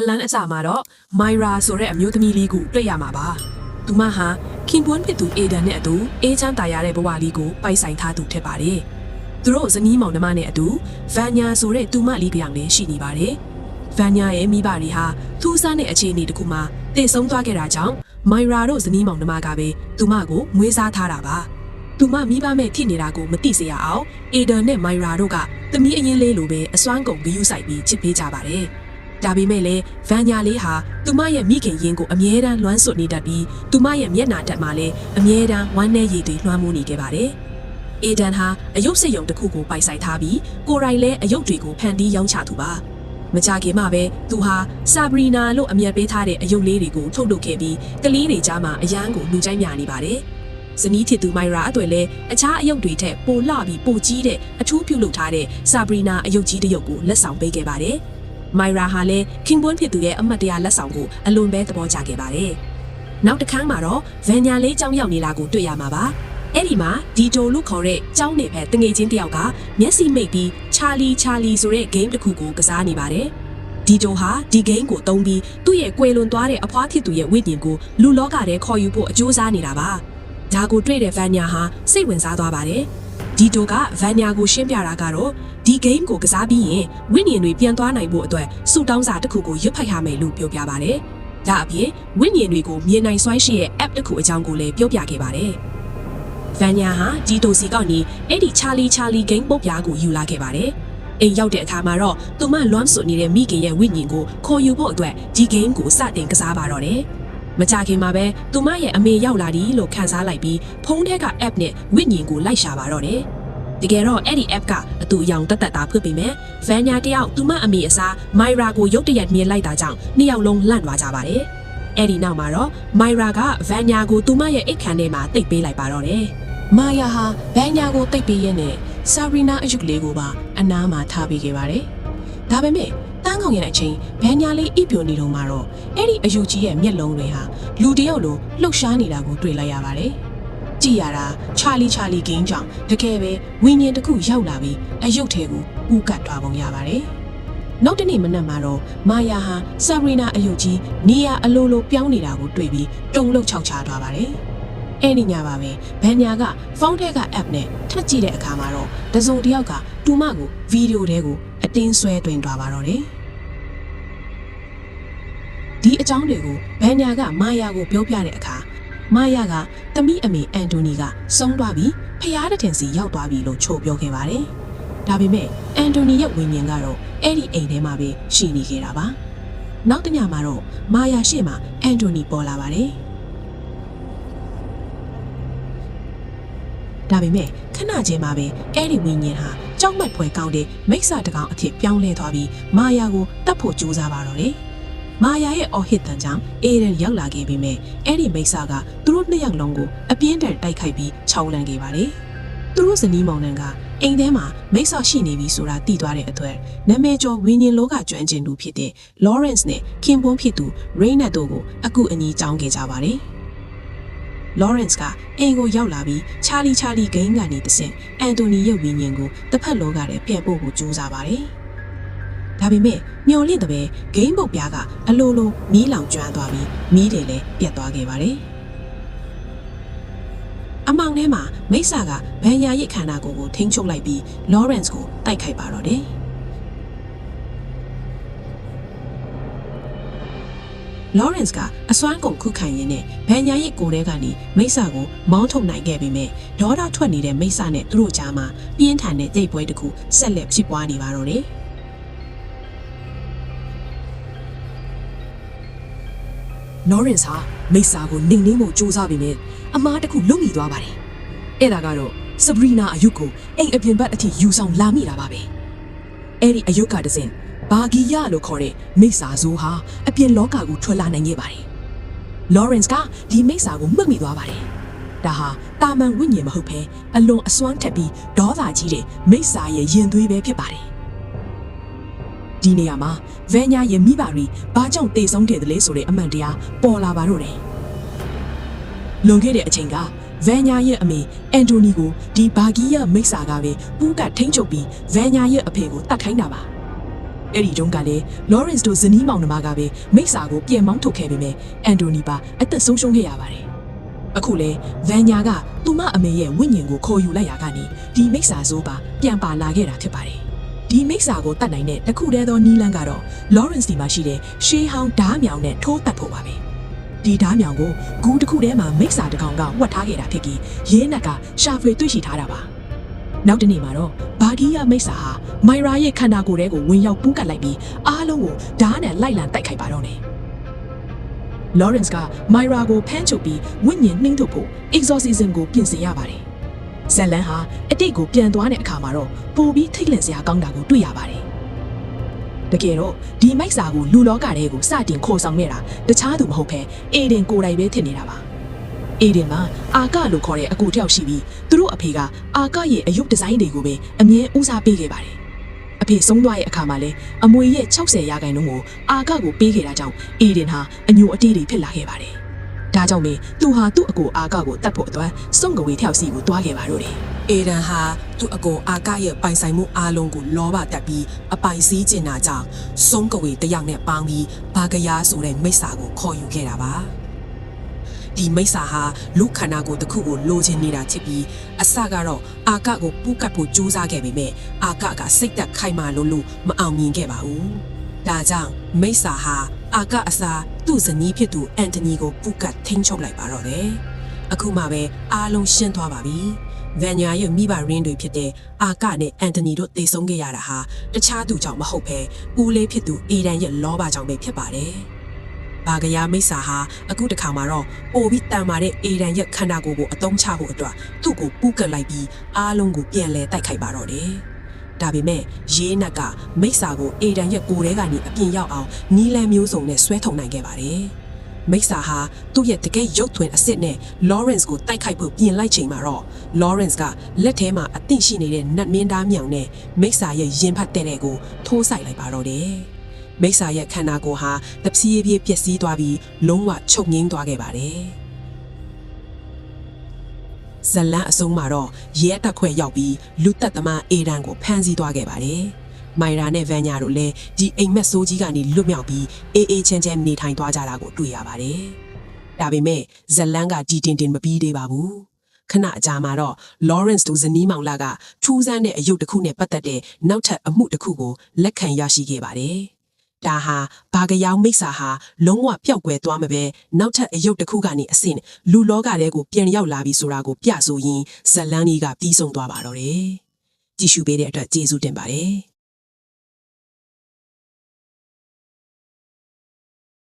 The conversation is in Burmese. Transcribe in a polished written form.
လန်းအစာမှာတော့မိုင်ရာဆိုတဲ့အမျိုးသမီးလေးကိုတွေ့ရမှာပါသူမဟာခင်ပွန်းဖြစ်သူအေဒန်နဲ့အတူအေးချမ်းတာရတဲ့ဘဝလေးကိုပိုက်ဆိုင်ထားသူဖြစ်ပါတယ်သူတို့ဇနီးမောင်နှမနဲ့အတူဗန်ညာဆိုတဲ့တူမလေးပြောင်လေးရှိနေပါတယ်ဗန်ညာရဲ့မိဘတွေဟာထူးဆန်းတဲ့အခြေအနေတစ်ခုမှာတည်ဆုံးသွားခဲ့တာကြောင့်မိုင်ရာတို့ဇနီးမောင်နှမကပဲသူမကိုမွေးစားထားတာပါသူမမိဘမဲ့ဖြစ်နေတာကိုမသိစေရအောင်အေဒန်နဲ့မိုင်ရာတို့ကသမီးအရင်လေးလိုပဲအစွမ်းကုန်ဂရုစိုက်ပြီးချစ်ပေးကြပါတယ်ဒါပေမဲ့လည်းဗန်ညာလေးဟာသူမရဲ့မိခင်ရင်းကိုအမြဲတမ်းလွမ်းဆွနေတတ်ပြီးသူမရဲ့မျက်နှာတက်မှာလည်းအမြဲတမ်းဝမ်းနည်းရည်တွေလွှမ်းမိုးနေခဲ့ပါတယ်အေဒန်ဟာအယုတ်စစ်ရုံတစ်ခုကိုပိုင်ဆိုင်ထားပြီးကိုရိုင်လည်းအယုတ်တွေကိုဖန်တီးရောင်းချသူပါမကြခင်မှာပဲသူဟာဆာဘရီနာလို့အမည်ပေးထားတဲ့အယုတ်လေးတွေကိုထုတ်လုပ်ခဲ့ပြီးကလေးတွေကြားမှာအရန်ကိုလူကြိုက်များနေပါတယ်ဇနီးဖြစ်သူမိုင်ရာအတွက်လည်းအခြားအယုတ်တွေထက်ပိုလှပြီးပိုကြီးတဲ့အထူးပြုလုပ်ထားတဲ့ဆာဘရီနာအယုတ်ကြီးတစ်ယုတ်ကိုလက်ဆောင်ပေးခဲ့ပါတယ်မိုင်ရာဟာလည်းခင်ပွန်းဖြစ်သူရဲ့အမတ်တရားလက်ဆောင်ကိုအလွန်ပဲသဘောကျခဲ့ပါတယ်နောက်တစ်ခါမှတော့ဗန်ညာလေးကြောင်းရောက်နေတာကိုတွေ့ရမှာပါအဲ့ဒီမှာဒီတိုလို့ခေါ်တဲ့ကျောင်းနေပဲတငယ်ချင်းတယောက်ကမျက်စိမိတ်ပြီးချာလီဆိုတဲ့ game တစ်ခုကိုကစားနေပါတယ်ဒီတိုဟာဒီ game ကိုသုံးပြီးသူ့ရဲ့ကွယ်လွန်သွားတဲ့အဖွားဖြစ်သူရဲ့ဝိညာဉ်ကိုလူလောကထဲခေါ်ယူဖို့အကြိုးစားနေတာပါဒါကိုတွေ့တဲ့ဗန်ညာဟာစိတ်ဝင်စားသွားပါတယ်ဒီတိုကဗန်ညာကိုရှင်းပြတာကတော့ဒီ game ကိုကစားပြီးရင်ဝိညာဉ်တွေပြန်သွားနိုင်ဖို့အတွက်စူတောင်းစာတစ်ခုကိုရွတ်ဖတ်ရမယ်လို့ပြောပြပါတယ်ဒါအပြင်ဝိညာဉ်တွေကိုမြင်နိုင်စွမ်းရှိတဲ့ app တစ်ခုအကြောင်းကိုလည်းပြောပြခဲ့ပါတယ်ဗန်ညာဟာဒီတိုစီကနေအဲ့ဒီချာလီ game ပုတ်ပြားကိုယူလာခဲ့ပါတယ်အိမ်ရောက်တဲ့အခါမှာတော့သူမလွမ်းဆွနေတဲ့မိခင်ရဲ့ဝိညာဉ်ကိုခေါ်ယူဖို့အတွက်ဒီ game ကိုစတင်ကစားပါတော့တယ်မကြခင်မှာပဲသူမရဲ့အမေရောက်လာသည်လို့ခန်းစားလိုက်ပြီးဖုန်းထဲက app နဲ့ဝိညာဉ်ကိုလိုက်ရှာပါတော့တယ်တကယ်တော့အဲ့ဒီ app ကအတူအယောင်တက်တာဖွင့်ပေးမယ်ဗန်ညာတယောက်သူမအမေအစားမိုင်ရာကိုရုတ်တရက်မြင်လိုက်တာကြောင့်နှစ်ယောက်လုံးလန့်သွားကြပါတယ်အဲ့ဒီနောက်မှာတော့မိုင်ရာကဗန်ညာကိုသူမရဲ့အိတ်ခမ်းထဲမှာတိတ်ပေးလိုက်ပါတော့တယ်မာယာဟာဗန်ညာကိုတိတ်ပေးရင်းနဲ့ဆာရီနာအယုတ်လေးကိုပါအနားမှာထားပေးခဲ့ပါတယ်ဒါပေမဲ့တန်းကောင်ရဲ့အချိန်ဗန်ညာလေးအိပ်ပျော်နေတော့မှာတော့အဲ့ဒီအယုတ်ကြီးရဲ့မျက်လုံးတွေဟာလူတယောက်လိုလှုပ်ရှားနေတာကိုတွေ့လိုက်ရပါတယ်ကြည့်ရတာချာလီဂိမ်းကြောင့်တကယ်ပဲဝိညာဉ်တစ်ခုရောက်လာပြီးအယုတ်ထဲကိုပူကတ်သွားပုံရပါတယ်နောက်တနေ့မနက်မှာတော့မာယာဟာဆာရီနာအယုတ်ကြီးနေရာအလိုလိုပြောင်းနေတာကိုတွေ့ပြီးတုန်လှုပ်ခြောက်ခြားသွားပါတယ်အဲ့ဒီညပါပဲဗန်ညာကဖုန်းထဲက app နဲ့ထပ်ကြည့်တဲ့အခါမှာတော့တစုံတစ်ယောက်ကတူမကိုဗီဒီယိုထဲကိုအတင်းဆွဲတွင်သွားပါတော့တယ်ဒီအကြောင်းတွေကိုဗန်ညာကမာယာကိုပြောပြတဲ့အခါမာယာကတမိအမေအန်တိုနီကဆုံးသွားပြီးဖျားတဲ့ထင်စီရောက်သွားပြီလို့ချိုပြောခဲ့ပါတယ်ဒါပေမဲ့အန်တိုနီရဲ့ဝိညာဉ်ကတော့အဲ့ဒီအိမ်ထဲမှာပဲရှိနေခဲ့တာပါနောက်တစ်ညမှာတော့မာယာရှေ့မှာအန်တိုနီပေါ်လာပါတယ်ဒါပေမဲ့ခဏချင်းမှာပဲအဲ့ဒီဝိညာဉ်ဟာကြောက်မက်ဖွယ်ကောင်းတဲ့မိစ္ဆာတကောင်အဖြစ်ပြောင်းလဲသွားပြီးမာယာကိုတတ်ဖို့ကြိုးစားပါတော့တယ်မာယာရဲ့အော်ဟစ်တန်ကြောင့်အေရန်ရောက်လာခဲ့ပေမဲ့အဲ့ဒီမိစ္ဆာကသူတို့နှစ်ယောက်လုံးကိုအပြင်းထန်တိုက်ခိုက်ပြီးခြောက်လန့်ခဲ့ပါတယ်သူတို့ဇနီးမောင်နှံကအိမ်ထဲမှာမိစ္ဆာရှိနေပြီဆိုတာသိသွားတဲ့အတွက်နာမည်ကျော်ဝိညာဉ်လောကကျွမ်းကျင်သူဖြစ်တဲ့ Lawrence နဲ့ခင်ပွန်းဖြစ်သူ Raynette တို့ကိုအကူအညီတောင်းခဲ့ကြပါတယ်Lawrence ကအိမ်ကိုရောက်လာပြီးချာလီဂိမ်းကနေတဆင့်အန်တိုနီရဲ့ဝိညာဉ်ကိုတစ်ဖက်လောကထဲပြန်ပို့ဖို့ကြိုးစားပါတယ်။ဒါပေမဲ့မျော်လင့်တဲ့ပဲဂိမ်းပုတ်ပြားကအလိုလိုမီးလောင်ကျွမ်းသွားပြီးမီးတွေလည်းပြတ်သွားခဲ့ပါတယ်။အမောင်ထဲမှာမိစ္ဆာကဗန်ညာရဲ့ခန္ဓာကိုယ်ကိုထိန်းချုပ်လိုက်ပြီး Lawrence ကိုတိုက်ခိုက်ပါတော့တယ်။ Lawrence ကအစွမ်းကုန်ခုခံရင်းနဲ့ဗန်ညာရဲ့ကိုယ်ထဲကနေမိစ္ဆာကိုမောင်းထုတ်နိုင်ခဲ့ပေမဲ့ဒေါသထွက်နေတဲ့မိစ္ဆာနဲ့သူတို့ကြားမှာပြင်းထန်တဲ့ကြိတ်ပွဲတစ်ခုဆက်လက်ဖြစ်ပွားနေပါတော့တယ်။ Lawrence ဟာမိစ္ဆာကိုနှိမ်နှင်းဖို့ကြိုးစားပေမဲ့အမားတစ်ခုလွတ်မိသွားပါတယ်။အဲ့ဒါကတော့ Sabrina အယုတ်ကိုအိမ်အပြင်ဘက်အထိယူဆောင်လာမိတာပါပဲ။အဲ့ဒီအယုတ်ကတစင်ဘာဂီယာလို့ခေါ်တဲ့မိစ္ဆာဇိုးဟာအပြင်လောကကိုထွက်လာနိုင်ခဲ့ပါတယ်။ Lawrence ကဒီမိစ္ဆာကိုမှတ်မိသွားပါတယ်။ဒါဟာတာမန်ဝိညာဉ်မဟုတ်ဘဲအလွန်အစွမ်းထက်ပြီးဒေါသကြီးတဲ့မိစ္ဆာရဲ့ရင်သွေးပဲဖြစ်ပါတယ်။ဒီနေရာမှာဗန်ညာရဲ့မိဘတွေဘာကြောင့်တေဆုံးခဲ့တယ်လဲဆိုတဲ့အမှန်တရားပေါ်လာပါတော့တယ်။လွန်ခဲ့တဲ့အချိန်ကဗန်ညာရဲ့အမေအန်တိုနီကိုဒီဘာဂီယာမိစ္ဆာကပဲပူးကထိန်းချုပ်ပြီးဗန်ညာရဲ့အဖေကိုတတ်ခိုင်းတာပါ။ အဲ့ဒီတုန်းကလည်း Lawrence တို့ဇနီးမောင်နှမကပဲမိစ္ဆာကိုပြန်မောင်းထုတ်ခဲ့ပေမဲ့အန်တိုနီပါအသက်ဆုံးရှုံးခဲ့ရပါတယ်အခုလေဗန်ညာကသူမအမေရဲ့ဝိညာဉ်ကိုခေါ်ယူလိုက်ရကနေဒီမိစ္ဆာဆိုးပါပြန်ပါလာခဲ့တာဖြစ်ပါတယ်ဒီမိစ္ဆာကိုတတ်နိုင်တဲ့တခုတည်းသောနီးလန်းကတော့ Lawrence ဒီမှာရှိတဲ့ရှေးဟောင်းဓားမြောင်နဲ့ထိုးတက်ဖို့ပါပဲဒီဓားမြောင်ကိုဂူတစ်ခုထဲမှာမိစ္ဆာတစ်ကောင်ကဝတ်ထားခဲ့တာဖြစ်ပြီးရဲနက်ကရှာဖွေတွေ့ရှိထားတာပါနောက်တနေ့မှာတော့ဘာဒီယာမိစ္ဆာဟာမိုင်ရာရဲ့ခန္ဓာကိုယ်ထဲကိုဝင်ရောက်ပူးကပ်လိုက်ပြီးအားလုံးကိုဓားနဲ့လိုက်လံတိုက်ခိုက်ပါတော့တယ်Lawrence က Myra ကိုဖမ်းချုပ်ပြီးဝိညာဉ်နှင်းထုတ်ဖို့ exorcism ကိုပြင်ဆင်ရပါတယ်။ဇက်လန်ဟာအတိတ်ကိုပြန်သွားတဲ့အခါမှာတော့ပိုပြီးထိတ်လန့်စရာကောင်းတာကိုတွေ့ရပါတယ်။တကယ်တော့ဒီမိုက်စာကိုလူလောကထဲကိုစတင်ခေါ်ဆောင်နေတာတခြားသူမဟုတ်ဘဲအေဒင်ကိုယ်တိုင်ပဲဖြစ်နေတာပါ။အေဒင်မှာအာကလို့ခေါ်တဲ့အကူတစ်ယောက်ရှိပြီးသူတို့အဖေကအာကရဲ့အယုတ်ဒီဇိုင်းတွေကိုပဲအမြဲဦးစားပေးခဲ့ပါတယ်။အဖေဆုံးသွားရဲ့အခါမှာလဲအမွေရဲ့60%ကိုအာကကိုပေးခဲ့တာကြောင့်အေဒင်ဟာအညိုအတေးတွေဖြစ်လာခဲ့ပါတယ်။ဒါကြောင့်ပဲသူဟာသူ့အကိုအာကကိုတတ်ဖို့အတွက်စုံကဝေထျောက်စီကိုတွားခဲ့ပါတော့တယ်။ အေဒန်ဟာသူ့အကိုအာကရဲ့ပိုင်ဆိုင်မှုအားလုံးကိုလောဘတက်ပြီးအပိုင်စည်းကျင်တာကြောင့်စုံကဝေတယောက်နဲ့ပေါင်းပြီးဘာကရားဆိုတဲ့မိစ္ဆာကိုခေါ်ယူခဲ့တာပါဒီမိစ္ဆာဟာလူခန္ဓာကိုယ်တစ်ခုကိုလိုချင်နေတာချစ်ပြီးအစကတော့အာကကိုပူးကပ်ဖို့ကြိုးစားခဲ့ပေမဲ့အာကကစိတ်သက်ခိုင်မာလို့မအောင်မြင်ခဲ့ပါဘူးဒါကြောင့်မိစ္ဆာဟာအာကအစားသူ့ဇနီးဖြစ်သူအန်တိုနီကိုပူးကပ်ထိန်းချုပ်လိုက်ပါတော့တယ်အခုမှပဲအားလုံးရှင်းသွားပါပြီဗန်ညာရဲ့မိဘရင်းတွေဖြစ်တဲ့အာကနဲ့အန်တိုနီတို့တည်ဆုံခဲ့ရတာဟာတခြားသူကြောင့်မဟုတ်ဘဲဦးလေးဖြစ်သူအေဒန်ရဲ့လောဘကြောင့်ပဲဖြစ်ပါတယ်ဘာကရားမိစ္ဆာဟာအခုတခါမှာတော့ပိုပြီးတန်မာတဲ့အေဒန်ရဲ့ခန္ဓာကိုယ်ကိုအသုံးချဖို့အတွက်သူ့ကိုပူးကပ်လိုက်ပြီးအားလုံးကိုပြန်လဲတိုက်ခိုက်ပါတော့တယ်ဒါပေမဲ့ရေးနက်ကမိစ္ဆာကိုအေဒန်ရဲ့ကိုယ်ထဲကနေအပြင်ရောက်အောင်နီးလန်းမျိုးစုံနဲ့ဆွဲထုတ်နိုင်ခဲ့ပါတယ်မိစ္ဆာဟာသူ့ရဲ့တကယ်ရုပ်သွင်းအစ်စ်နဲ့ Lawrence ကိုတိုက်ခိုက်ဖို့ပြင်လိုက်ချိန်မှာတော့ Lawrence ကလက်ထဲမှာအသင့်ရှိနေတဲ့နတ်မင်းသားမြောင်နဲ့မိစ္ဆာရဲ့ရင်ဖတ်တဲ့ကိုထိုးဆိုင်လိုက်ပါတော့တယ်မိစ္ဆာရဲ့ခန္ဓာကိုယ်ဟာတဖြည်းဖြည်းပျက်စီးသွားပြီးလုံးဝချုပ်ငိမ့်သွားခဲ့ပါတယ်ဇလန်အဆုံးမှာတော့ရဲတက်ခွဲရောက်ပြီးလူသက်သမားအေဒန်ကိုဖမ်းဆီးသွားခဲ့ပါတယ်မိုင်ရာနဲ့ဗန်ညာတို့လည်းဒီအိမ်မက်ဆိုးကြီးကနေလွတ်မြောက်ပြီးအေးအေးချမ်းချမ်းနေထိုင်သွားကြတာကိုတွေ့ရပါတယ်ဒါပေမဲ့ဇလန်ကဒီတင်မပြီးသေးပါဘူးခဏအကြာမှာတော့ Lawrence တို့ဇနီးမောင်လာကထူးဆန်းတဲ့အယုတ်တစ်ခုနဲ့ပတ်သက်တဲ့နောက်ထပ်အမှုတစ်ခုကိုလက်ခံရရှိခဲ့ပါတယ်ဒါဟာဘာကယောင်မိစ္ဆာဟာလုံးဝပျောက်ကွယ်သွားမှာပဲနောက်ထပ်အယုတ်တစ်ခုကနေအဆင့်လူလောကထဲကိုပြန်ရောက်လာပြီဆိုတာကိုပြဆိုရင်းဇလန်ကြီးကပြီးဆုံးသွားပါတော့တယ်ကြည့်ရှုပေးတဲ့အတွက်ကျေးဇူးတင်ပါတယ်